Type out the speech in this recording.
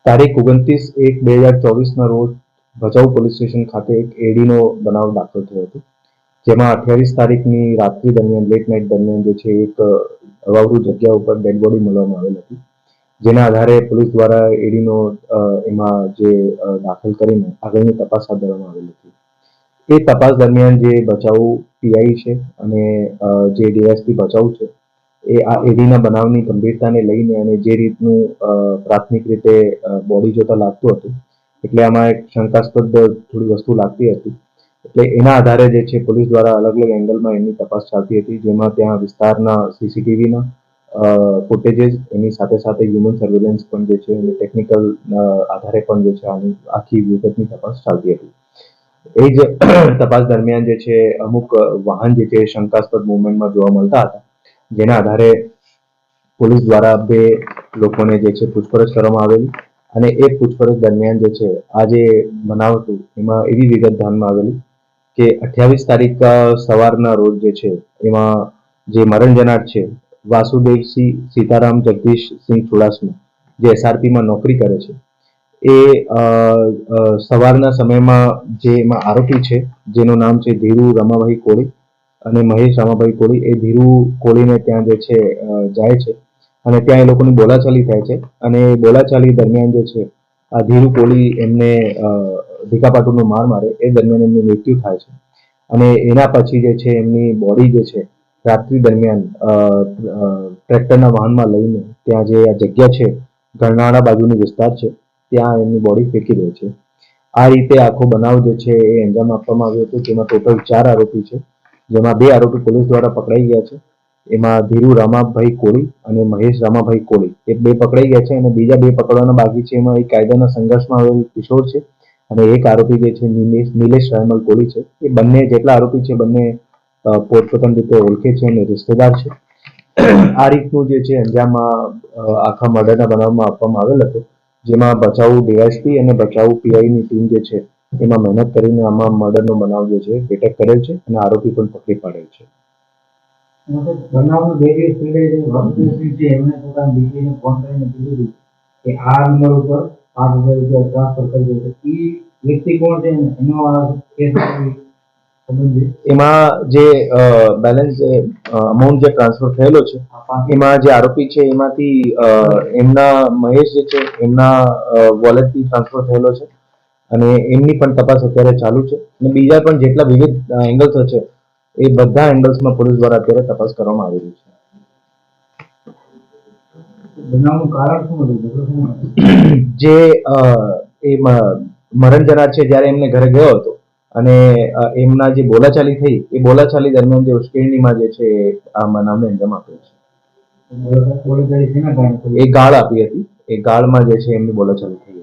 તારીખ 29/1/2024 રોજ Bhachau police station ખાતે એક એડીનો બનાવ દાખલ થયો હતો, જેમાં 28 તારીખની રાત્રિ દરમિયાન લેટ નાઇટ દરમિયાન જે છે એક અવાવરૂ જગ્યા ઉપર ડેડ બોડી મળવામાં આવેલ હતી, જેના આધારે પોલીસ દ્વારા એડીનો એમાં જે દાખલ કરીને આગળની તપાસ હાથ ધરવામાં આવેલ હતી. એ તપાસ દરમિયાન જે ભચાઉ પીઆઈ છે અને જે ડીએસપી ભચાઉ છે, એ આ એડીના બનાવની ગંભીરતાને લઈને અને જે રીતનું પ્રાથમિક રીતે બોડી જોતા લાગતું હતું, એટલે આમાં એક શંકાસ્પદ થોડી વસ્તુ લાગતી હતી. એટલે એના આધારે જે છે પોલીસ દ્વારા અલગ અલગ એંગલમાં એમની તપાસ ચાલતી હતી, જેમાં ત્યાં વિસ્તારના સીસીટીવીના ફૂટેજીસ, એની સાથે સાથે હ્યુમન સર્વેલન્સ પણ જે છે અને ટેકનિકલ આધારે પણ જે છે આની આખી વિગતની તપાસ ચાલતી હતી. એ જ તપાસ દરમિયાન જે છે અમુક વાહન જે છે શંકાસ્પદ મૂવમેન્ટમાં જોવા મળતા હતા, જેના આધારે પોલીસ દ્વારા 2 લોકોને જે છે પૂછપરછ કરવામાં આવેલી અને એ પૂછપરછ દરમિયાન જે છે આ જે બનાવ હતું એમાં એવી વિગત ધ્યાનમાં આવેલી કે 28 તારીખ સવારના રોજ જે છે એમાં જે મરણ જનાર છે વાસુદેવસિંહ સીતારામ જગદીશસિંહ ચુડાસમા, જે એસઆરપીમાં નોકરી કરે છે, એ સવારના સમયમાં જે એમાં આરોપી છે જેનું નામ છે ધીરુ રમાભાઈ કોળી અને મહેશ રામાભાઈ કોળી, એ ધીરુ કોળીને ત્યાં જે છે જાય છે અને ત્યાં એ લોકોની બોલાચાલી થાય છે અને બોલાચાલી દરમિયાન જે છે આ ધીરુ કોળી એમને ઢીકાપાટુનો માર મારે, એ દરમિયાન એમનું મૃત્યુ થાય છે અને એના પછી જે છે એમની બોડી જે છે રાત્રિ દરમિયાન ટ્રેક્ટરના વાહનમાં લઈને ત્યાં જે આ જગ્યા છે ગરનાળા બાજુનો વિસ્તાર છે ત્યાં એમની બોડી ફેંકી દે છે. આ રીતે આખો બનાવ જે છે એ અંજામ આપવામાં આવ્યો હતો, જેમાં ટોટલ 4 આરોપી છે, જેમાં 2 આરોપી પોલીસ દ્વારા પકડાઈ ગયા છે. એમાં ધીરુ રામાભાઈ કોળી અને મહેશ રામાભાઈ કોળી એ 2 પકડાઈ ગયા છે અને બીજા 2 પકડવાના બાકી છે. એમાં એક કાયદાના સંઘર્ષમાં આવેલ કિશોર છે અને એક આરોપી જે છે નિલેશ રાયમલ કોળી છે. એ બંને જેટલા આરોપી છે બંને પોતપોતાની રીતે ઓળખે છે અને રિશ્તેદાર છે. આ રીતનું જે છે અંજામ આખા મર્ડરના બનાવમાં આપવામાં આવેલ હતો, જેમાં ભચાઉ ડીએસપી અને ભચાઉ પીઆઈની ટીમ જે છે એમાં મહેનત કરીને આમાં મર્ડરનો બનાવ જે છે ડિટેક્ટ કરેલ છે અને આરોપી પણ પકડી પાડેલ છે. બનાવનું 2 દિવસ પહેલા જે વાસુદેવસિંહ છે એમણે પોતાની દીકરીને ફોન કરીને કીધું કે આ નંબર ઉપર 5,000 રૂપિયા ટ્રાન્સફર કરી દેશે. એ વ્યક્તિ કોણ છે એનો કેસ એમાં જે બેલેન્સ અમાઉન્ટ જે ટ્રાન્સફર થયેલો છે એમાં જે આરોપી છે એમાંથી એમના મહેશ જે છે એમના વોલેટથી ટ્રાન્સફર થયેલો છે અને એમની પણ તપાસ અત્યારે ચાલુ છે અને બીજા પણ જેટલા વિવિધ એંગલ્સ છે એ બધા એંગલ્સમાં પોલીસ દ્વારા અત્યારે તપાસ કરવામાં આવી રહી છે. બનાવનું કારણ શું હતું? જે એ મરણ જનાર છે જ્યારે એમને ઘરે ગયો હતો અને એમના જે બોલાચાલી થઈ, એ બોલાચાલી દરમિયાન જે ઉશ્કેરણીમાં જે છે આ બનાવને અંજામ આપ્યો છે. એ ગાળ આપી હતી, એ ગાળમાં જે છે એમની બોલાચાલી થઈ હતી.